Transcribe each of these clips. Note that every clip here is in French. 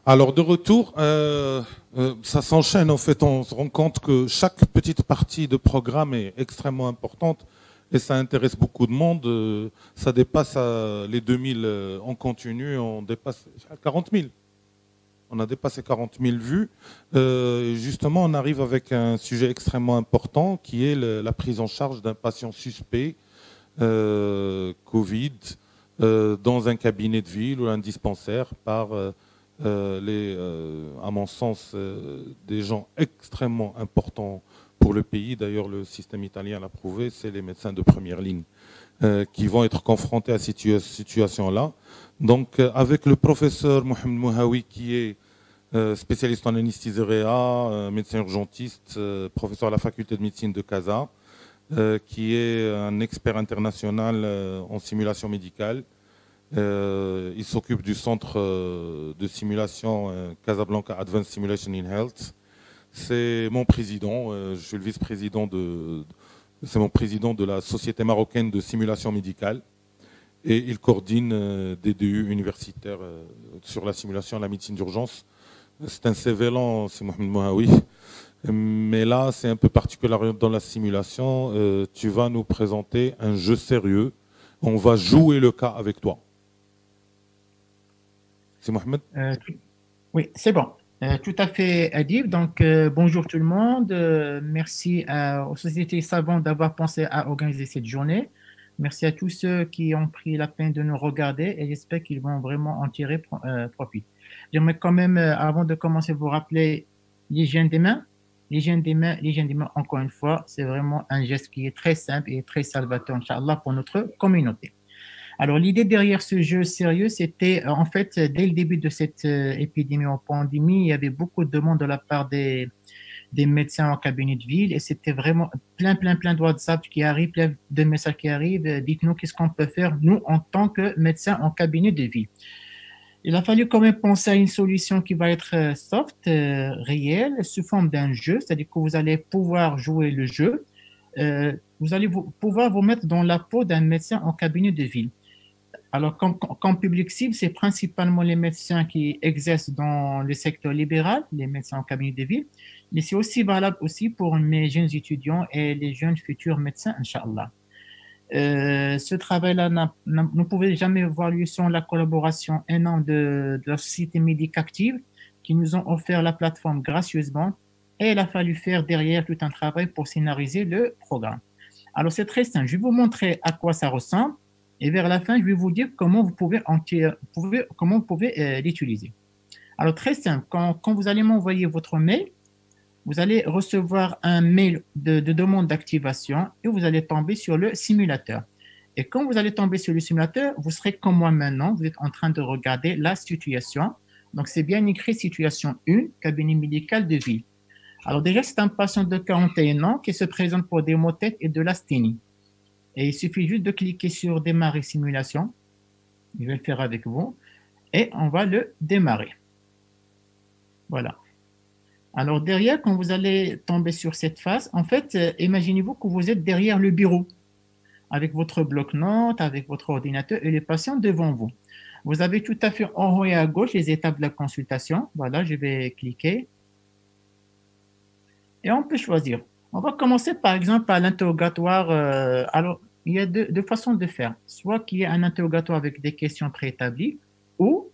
Alors de retour, ça s'enchaîne en fait. On se rend compte que chaque petite partie de programme est extrêmement importante et ça intéresse beaucoup de monde. Ça dépasse les 2000 en continu, on dépasse 40 000. On a dépassé 40 000 vues. Et justement, on arrive avec un sujet extrêmement important qui est la prise en charge d'un patient suspect Covid dans un cabinet de ville ou un dispensaire par à mon sens, des gens extrêmement importants pour le pays. D'ailleurs, le système italien l'a prouvé, c'est les médecins de première ligne qui vont être confrontés à cette situation-là. Donc, avec le professeur Mohamed Mouhawi, qui est spécialiste en anesthésie réa, médecin urgentiste, professeur à la faculté de médecine de Casa, qui est un expert international en simulation médicale. Il s'occupe du centre de simulation Casablanca Advanced Simulation in Health. C'est mon président, je suis le vice-président c'est mon président de la Société marocaine de simulation médicale. Et il coordonne des DU universitaires sur la simulation et la médecine d'urgence. C'est un CV lent, c'est Mohamed Mouhawi. Mais là, c'est un peu particulier dans la simulation. Tu vas nous présenter un jeu sérieux. On va jouer le cas avec toi. C'est Mohamed? Oui, c'est bon. Tout à fait, Adib. Donc, bonjour tout le monde. Merci aux sociétés savantes d'avoir pensé à organiser cette journée. Merci à tous ceux qui ont pris la peine de nous regarder et j'espère qu'ils vont vraiment en tirer profit. J'aimerais quand même, avant de commencer, vous rappeler l'hygiène des mains. L'hygiène des mains, encore une fois, c'est vraiment un geste qui est très simple et très salvateur, Inch'Allah, pour notre communauté. Alors, l'idée derrière ce jeu sérieux, c'était en fait, dès le début de cette épidémie ou pandémie, il y avait beaucoup de demandes de la part des médecins en cabinet de ville et c'était vraiment plein de WhatsApp qui arrivent, plein de messages qui arrivent. Dites-nous qu'est-ce qu'on peut faire, nous, en tant que médecins en cabinet de ville. Il a fallu quand même penser à une solution qui va être soft, réelle, sous forme d'un jeu, c'est-à-dire que vous allez pouvoir jouer le jeu. Vous allez pouvoir vous mettre dans la peau d'un médecin en cabinet de ville. Alors, comme public cible, c'est principalement les médecins qui exercent dans le secteur libéral, les médecins en cabinet de ville, mais c'est aussi valable aussi pour mes jeunes étudiants et les jeunes futurs médecins, Inch'Allah. Ce travail-là ne pouvait jamais voir lieu sans la collaboration énorme de la société Médicactive qui nous ont offert la plateforme gracieusement et il a fallu faire derrière tout un travail pour scénariser le programme. Alors, c'est très simple. Je vais vous montrer à quoi ça ressemble. Et vers la fin, je vais vous dire comment vous pouvez l'utiliser. Alors, très simple, quand vous allez m'envoyer votre mail, vous allez recevoir un mail de demande d'activation et vous allez tomber sur le simulateur. Et quand vous allez tomber sur le simulateur, vous serez comme moi maintenant, vous êtes en train de regarder la situation. Donc, c'est bien écrit situation 1, cabinet médical de ville. Alors déjà, c'est un patient de 41 ans qui se présente pour des maux de tête et de l'asthénie. Et il suffit juste de cliquer sur démarrer simulation. Je vais le faire avec vous. Et on va le démarrer. Voilà. Alors derrière, quand vous allez tomber sur cette phase, en fait, imaginez-vous que vous êtes derrière le bureau avec votre bloc-notes, avec votre ordinateur et les patients devant vous. Vous avez tout à fait en haut et à gauche les étapes de la consultation. Voilà, je vais cliquer. Et on peut choisir. On va commencer par exemple par l'interrogatoire. Alors, il y a deux façons de faire. Soit qu'il y ait un interrogatoire avec des questions préétablies, ou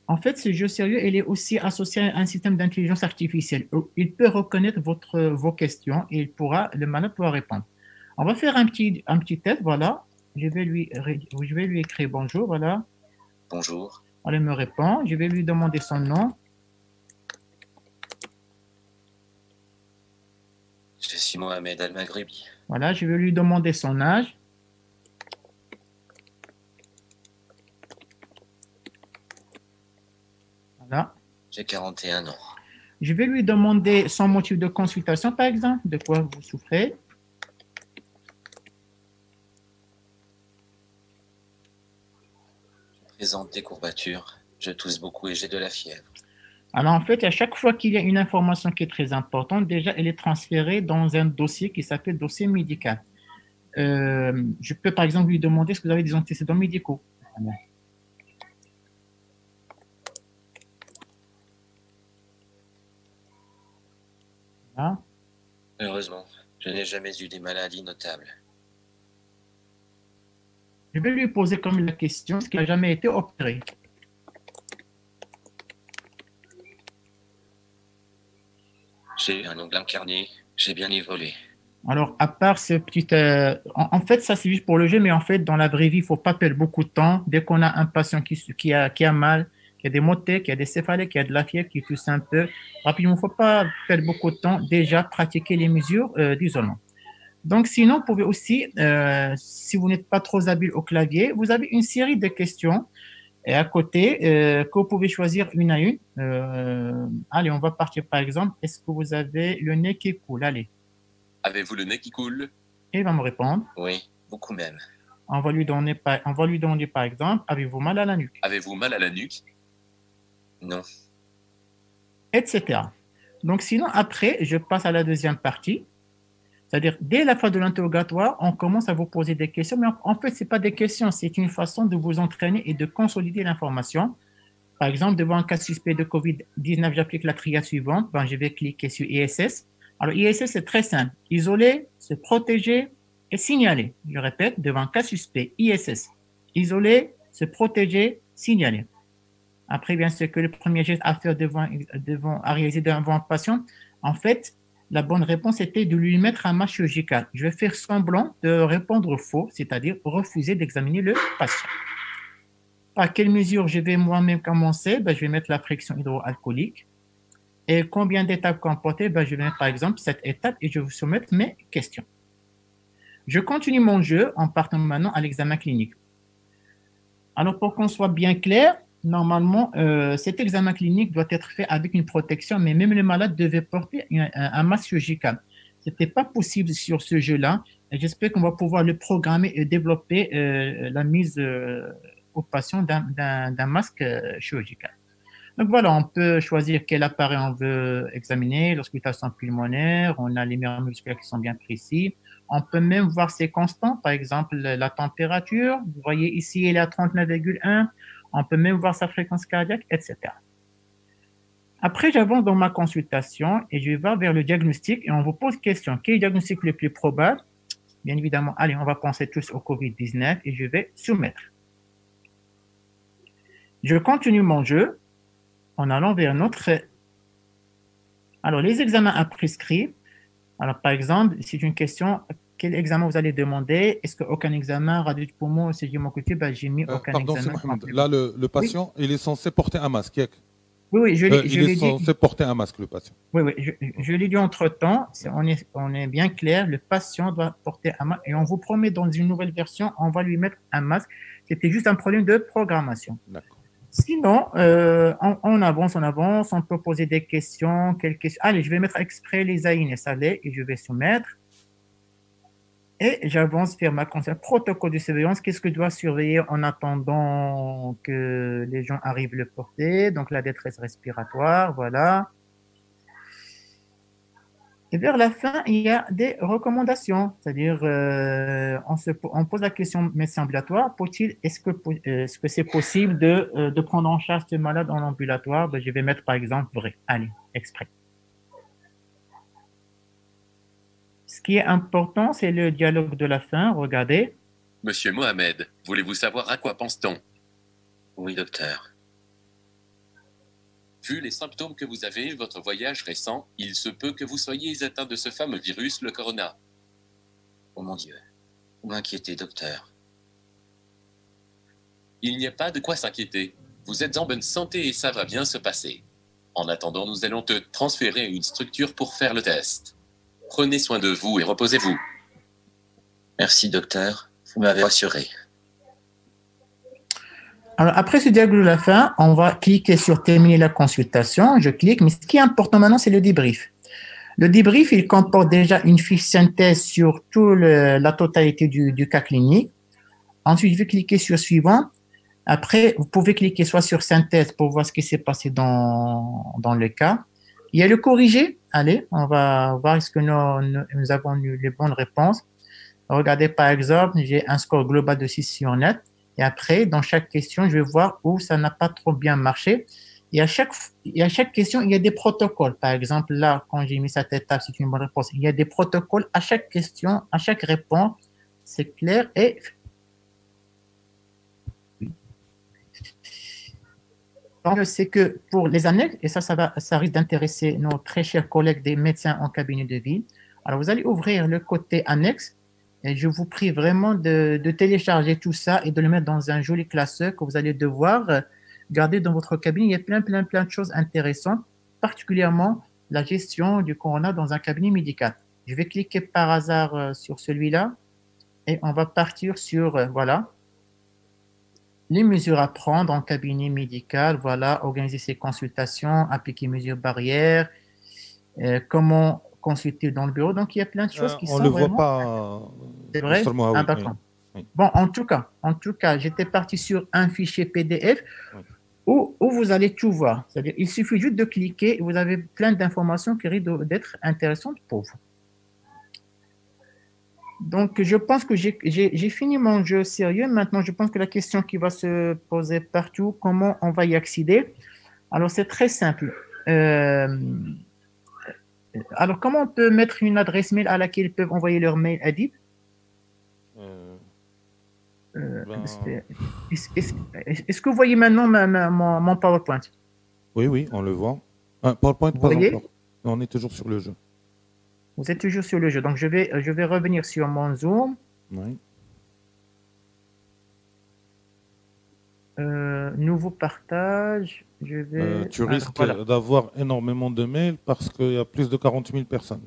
en fait, ce jeu sérieux, il est aussi associé à un système d'intelligence artificielle. Il peut reconnaître vos questions et le malade pourra répondre. On va faire un petit test, voilà. Je vais lui écrire bonjour, voilà. Bonjour. Elle me répond. Je vais lui demander son nom. Je suis Mohamed Al-Maghribi. Voilà, je vais lui demander son âge. Voilà. J'ai 41 ans. Je vais lui demander son motif de consultation, par exemple, de quoi vous souffrez. Je présente des courbatures, je tousse beaucoup et j'ai de la fièvre. Alors, en fait, à chaque fois qu'il y a une information qui est très importante, déjà, elle est transférée dans un dossier qui s'appelle dossier médical. Je peux, par exemple, lui demander est-ce que vous avez des antécédents médicaux. Ah. Heureusement, je n'ai jamais eu des maladies notables. Je vais lui poser comme la question, est-ce qu'il n'a jamais été opéré? J'ai eu un ongle incarné, j'ai bien évolué. Alors, à part ce petit... en fait, ça, c'est juste pour le jeu, mais en fait, dans la vraie vie, il ne faut pas perdre beaucoup de temps. Dès qu'on a un patient qui a mal, qui a des maux de tête, qui a des céphalées, qui a de la fièvre, qui tousse un peu, rapidement, il ne faut pas perdre beaucoup de temps. Déjà, pratiquer les mesures d'isolement. Donc, sinon, vous pouvez aussi, si vous n'êtes pas trop habile au clavier, vous avez une série de questions et à côté que vous pouvez choisir une à une. Allez, on va partir par exemple. Est-ce que vous avez le nez qui coule? Allez. Avez-vous le nez qui coule? Et il va me répondre. Oui, beaucoup même. On va lui donner par exemple, avez-vous mal à la nuque? Avez-vous mal à la nuque? Non. Etc. Donc, sinon, après, je passe à la deuxième partie. C'est-à-dire, dès la fin de l'interrogatoire, on commence à vous poser des questions, mais en fait, ce n'est pas des questions, c'est une façon de vous entraîner et de consolider l'information. Par exemple, devant un cas suspect de COVID-19, j'applique la triade suivante. Je vais cliquer sur ISS. Alors, ISS, c'est très simple. Isoler, se protéger et signaler. Je répète, devant un cas suspect, ISS. Isoler, se protéger, signaler. Après, bien sûr, que le premier geste à faire à réaliser devant un patient, en fait, la bonne réponse était de lui mettre un masque chirurgical. Je vais faire semblant de répondre faux, c'est-à-dire refuser d'examiner le patient. Par quelle mesure je vais moi-même commencer? Je vais mettre la friction hydroalcoolique. Et combien d'étapes comporter? Je vais mettre par exemple cette étape et je vais vous soumettre mes questions. Je continue mon jeu en partant maintenant à l'examen clinique. Alors, pour qu'on soit bien clair, normalement, cet examen clinique doit être fait avec une protection, mais même le malade devait porter un masque chirurgical. Ce n'était pas possible sur ce jeu-là. J'espère qu'on va pouvoir le programmer et développer la mise au patient d'un masque chirurgical. Donc voilà, on peut choisir quel appareil on veut examiner, l'auscultation pulmonaire, on a les murs musculaires qui sont bien précis. On peut même voir ses constants, par exemple la température. Vous voyez ici, elle est à 39,1. On peut même voir sa fréquence cardiaque, etc. Après, j'avance dans ma consultation et je vais vers le diagnostic et on vous pose question. Quel est le diagnostic le plus probable? Bien évidemment, allez, on va penser tous au COVID-19 et je vais soumettre. Je continue mon jeu en allant vers notre... Alors, les examens à prescrire. Alors, par exemple, c'est une question, quel examen vous allez demander? Est-ce qu'aucun examen, radio du poumon, CG mocoté, j'ai mis aucun pardon, examen. Mohamed. Là, le patient, oui, il est censé porter un masque. Oui, il est censé porter un masque, le patient. Oui, je l'ai dit entre-temps, on est bien clair, le patient doit porter un masque et on vous promet dans une nouvelle version, on va lui mettre un masque. C'était juste un problème de programmation. D'accord. Sinon, on avance, on peut poser des questions, Allez, je vais mettre exprès les AINES, allez, et je vais soumettre. Et j'avance vers ma consultation. Protocole de surveillance, qu'est-ce que je dois surveiller en attendant que les gens arrivent le porter? Donc, la détresse respiratoire, voilà. Et vers la fin, il y a des recommandations, c'est-à-dire on pose la question médecin ambulatoire, est-ce que c'est possible de prendre en charge ce malade en ambulatoire? Je vais mettre par exemple vrai, allez, exprès. Ce qui est important, c'est le dialogue de la fin, regardez. Monsieur Mohamed, voulez-vous savoir à quoi pense-t-on? Oui, docteur. Vu les symptômes que vous avez, votre voyage récent, il se peut que vous soyez atteint de ce fameux virus, le corona. Oh mon Dieu, vous m'inquiétez, docteur. Il n'y a pas de quoi s'inquiéter. Vous êtes en bonne santé et ça va bien se passer. En attendant, nous allons te transférer à une structure pour faire le test. Prenez soin de vous et reposez-vous. Merci, docteur. Vous m'avez rassuré. Alors, après ce dialogue de la fin, on va cliquer sur terminer la consultation. Je clique, mais ce qui est important maintenant, c'est le débrief. Le débrief, il comporte déjà une fiche synthèse sur toute la totalité du cas clinique. Ensuite, je vais cliquer sur suivant. Après, vous pouvez cliquer soit sur synthèse pour voir ce qui s'est passé dans le cas. Il y a le corrigé. Allez, on va voir est-ce que nous avons eu les bonnes réponses. Regardez, par exemple, j'ai un score global de 6 sur 9. Et après, dans chaque question, je vais voir où ça n'a pas trop bien marché. et à chaque question, il y a des protocoles. Par exemple, là, quand j'ai mis cette étape, c'est une bonne réponse. Il y a des protocoles à chaque question, à chaque réponse. C'est clair. Et donc, c'est que pour les annexes, et ça risque d'intéresser nos très chers collègues des médecins en cabinet de vie. Alors, vous allez ouvrir le côté annexe et je vous prie vraiment de télécharger tout ça et de le mettre dans un joli classeur que vous allez devoir garder dans votre cabinet. Il y a plein de choses intéressantes, particulièrement la gestion du corona dans un cabinet médical. Je vais cliquer par hasard sur celui-là et on va partir sur, voilà, les mesures à prendre en cabinet médical, voilà, organiser ses consultations, appliquer mesures barrières, comment consulter dans le bureau. Donc, il y a plein de choses qui On sont le vraiment... voit pas. C'est vrai? Seulement, Ah, oui, d'accord. oui. Bon, en tout cas, j'étais parti sur un fichier PDF Oui. où vous allez tout voir. C'est-à-dire, il suffit juste de cliquer et vous avez plein d'informations qui risquent d'être intéressantes pour vous. Donc, je pense que j'ai fini mon jeu sérieux. Maintenant, je pense que la question qui va se poser partout, comment on va y accéder? Alors, c'est très simple. Alors, comment on peut mettre une adresse mail à laquelle ils peuvent envoyer leur mail à Adib? Est-ce que vous voyez maintenant mon PowerPoint? Oui, on le voit. PowerPoint, Vous pas voyez? encore. On est toujours sur le jeu. Vous êtes toujours sur le jeu. Donc, je vais revenir sur mon Zoom. Oui. Nouveau partage. Je vais... Tu risques d'avoir énormément de mails parce qu'il y a plus de 40 000 personnes.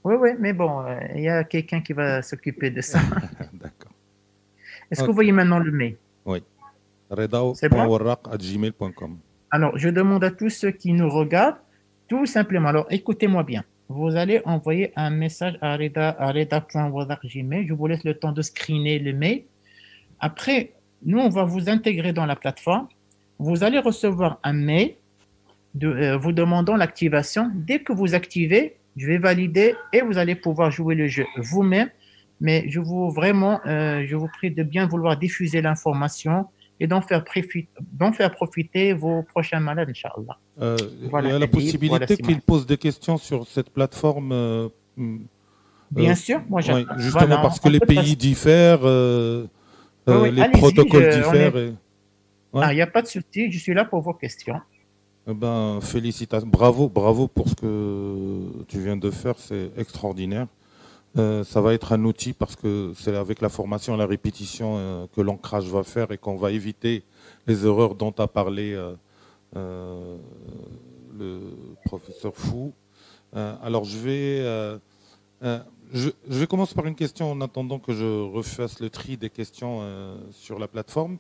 Oui, mais bon, il y a quelqu'un qui va s'occuper de ça. D'accord. Est-ce que vous voyez maintenant le mail? Oui. redao.warraq@gmail.com. Alors, je demande à tous ceux qui nous regardent, tout simplement, alors écoutez-moi bien. Vous allez envoyer un message à reda.warraq@gmail. Je vous laisse le temps de screener le mail. Après, nous, on va vous intégrer dans la plateforme. Vous allez recevoir un mail vous demandant l'activation. Dès que vous activez, je vais valider et vous allez pouvoir jouer le jeu vous-même. Mais je vous prie de bien vouloir diffuser l'information et d'en faire profiter vos prochains malades, Inch'Allah. Il y a la possibilité qu'ils posent des questions sur cette plateforme. Bien sûr, moi ouais, justement parce que les pays diffèrent, les protocoles diffèrent. Il n'y a pas de souci, je suis là pour vos questions. Félicitations, bravo pour ce que tu viens de faire, c'est extraordinaire. Ça va être un outil parce que c'est avec la formation et la répétition que l'ancrage va faire et qu'on va éviter les erreurs dont a parlé le professeur Fou. Alors je vais commencer par une question en attendant que je refasse le tri des questions sur la plateforme.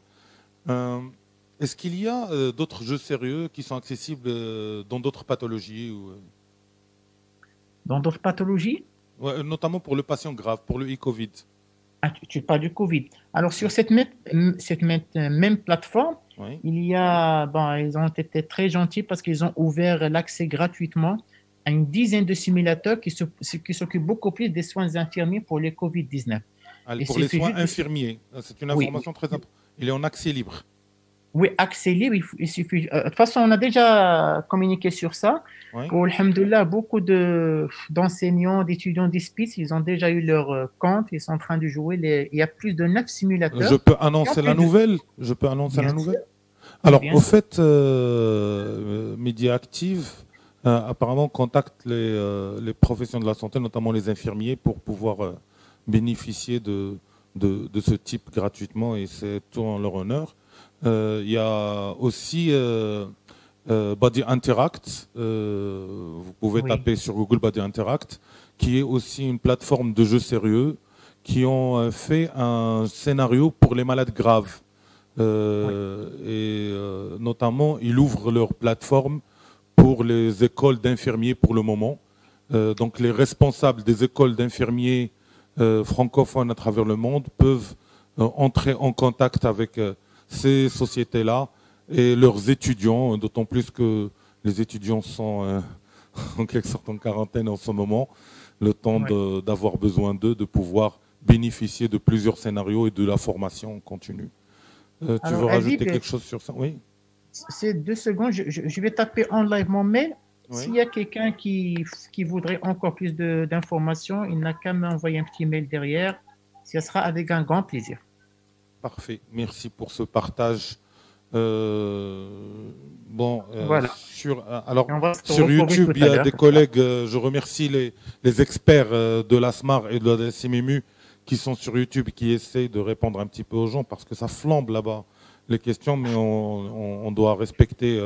Est-ce qu'il y a d'autres jeux sérieux qui sont accessibles dans d'autres pathologies Dans d'autres pathologies? Ouais, notamment pour le patient grave, pour le e-Covid. Ah, tu parles du Covid. Alors, sur cette même plateforme, oui. Ils ont été très gentils parce qu'ils ont ouvert l'accès gratuitement à une dizaine de simulateurs qui s'occupent beaucoup plus des soins infirmiers pour les Covid-19. Pour les soins infirmiers, c'est une information très importante. Il est en accès libre. Oui, accès libre, il suffit. De toute façon, on a déjà communiqué sur ça. Oui. Pour, alhamdoulilah, beaucoup d'enseignants, d'étudiants d'ISPIS, ils ont déjà eu leur compte, ils sont en train de jouer. Il y a plus de 9 simulateurs. Je peux annoncer la nouvelle. Alors, au fait, Média Active, apparemment, contacte les professions de la santé, notamment les infirmiers, pour pouvoir bénéficier de ce type gratuitement, et c'est tout en leur honneur. Il y a aussi Body Interact, vous pouvez taper sur Google Body Interact, qui est aussi une plateforme de jeux sérieux qui ont fait un scénario pour les malades graves. Et notamment, ils ouvrent leur plateforme pour les écoles d'infirmiers pour le moment. Donc les responsables des écoles d'infirmiers francophones à travers le monde peuvent entrer en contact avec ces sociétés-là et leurs étudiants, d'autant plus que les étudiants sont en quelque sorte en quarantaine en ce moment, le temps d'avoir besoin d'eux, de pouvoir bénéficier de plusieurs scénarios et de la formation continue. Tu veux rajouter quelque chose sur ça? Oui. c'est 2 secondes. Je vais taper en live mon mail. Oui. S'il y a quelqu'un qui voudrait encore plus d'informations, il n'a qu'à m'envoyer un petit mail derrière. Ce sera avec un grand plaisir. Parfait. Merci pour ce partage. Voilà. Alors, Et on va se sur retrouver YouTube, tout il y à a l'heure. des collègues, je remercie les experts de l'ASMAR et de la SMMU qui sont sur YouTube, qui essayent de répondre un petit peu aux gens parce que ça flambe là-bas les questions, mais on doit respecter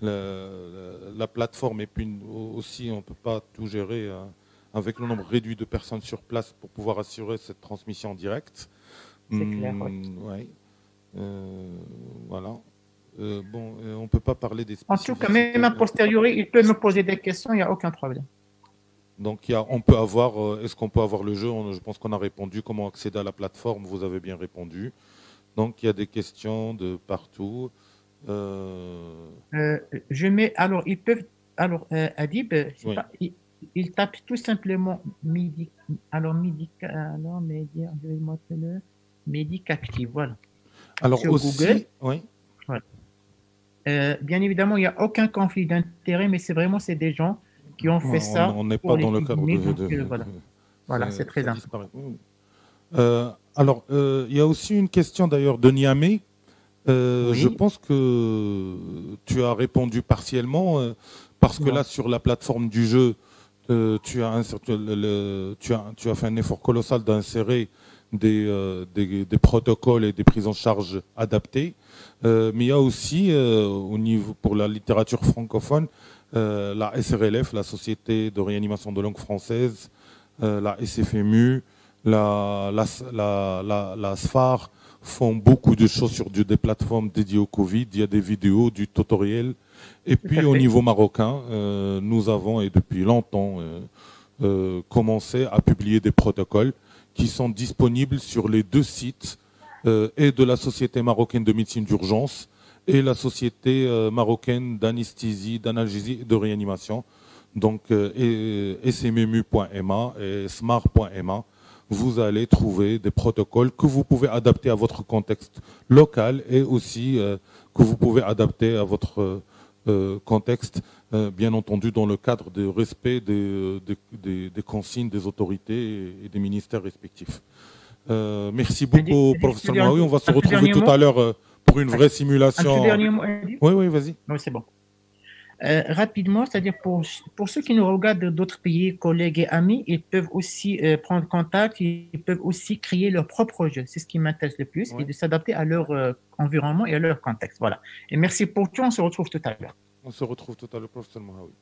la plateforme et puis aussi on ne peut pas tout gérer avec le nombre réduit de personnes sur place pour pouvoir assurer cette transmission en direct. C'est clair, ouais. Ouais. Voilà. On ne peut pas parler des En tout cas, même a posteriori, il peut me poser des questions, il n'y a aucun problème. Donc, on peut avoir, est-ce qu'on peut avoir le jeu? Je pense qu'on a répondu. Comment accéder à la plateforme? Vous avez bien répondu. Donc, il y a des questions de partout. Je mets, alors, ils peuvent, alors, Adib, Oui. il tape tout simplement Médicactive, voilà. Alors, Sur aussi, Google. oui. Bien évidemment, il n'y a aucun conflit d'intérêt, mais c'est des gens qui ont fait ça. On n'est pas dans le cadre Voilà, c'est très important. Alors, il y a aussi une question d'ailleurs de Niamey. Oui. Je pense que tu as répondu partiellement parce que là, sur la plateforme du jeu, tu as fait un effort colossal d'insérer des protocoles et des prises en charge adaptées. Mais il y a aussi, au niveau pour la littérature francophone, la SRLF, la Société de réanimation de langue française, la SFMU, la SFAR font beaucoup de choses sur des plateformes dédiées au Covid. Il y a des vidéos, du tutoriel. Et puis au niveau marocain, nous avons, et depuis longtemps, commencé à publier des protocoles qui sont disponibles sur les 2 sites et de la Société marocaine de médecine d'urgence et la Société marocaine d'anesthésie, d'analgésie et de réanimation. Donc smmu.ma et smar.ma. Vous allez trouver des protocoles que vous pouvez adapter à votre contexte local et aussi que vous pouvez adapter à votre contexte, bien entendu dans le cadre du respect des consignes des autorités et des ministères respectifs. Merci beaucoup, professeur Mahoui. On va se retrouver tout à l'heure pour une vraie simulation. Un dernier mot. Oui, vas-y. Oui, c'est bon. Rapidement, c'est-à-dire pour ceux qui nous regardent d'autres pays, collègues et amis, ils peuvent aussi prendre contact, ils peuvent aussi créer leur propre jeu. C'est ce qui m'intéresse le plus, et de s'adapter à leur environnement et à leur contexte. Voilà. Et merci pour tout. On se retrouve tout à l'heure. On se retrouve tout à l'heure, professeur Mahoui.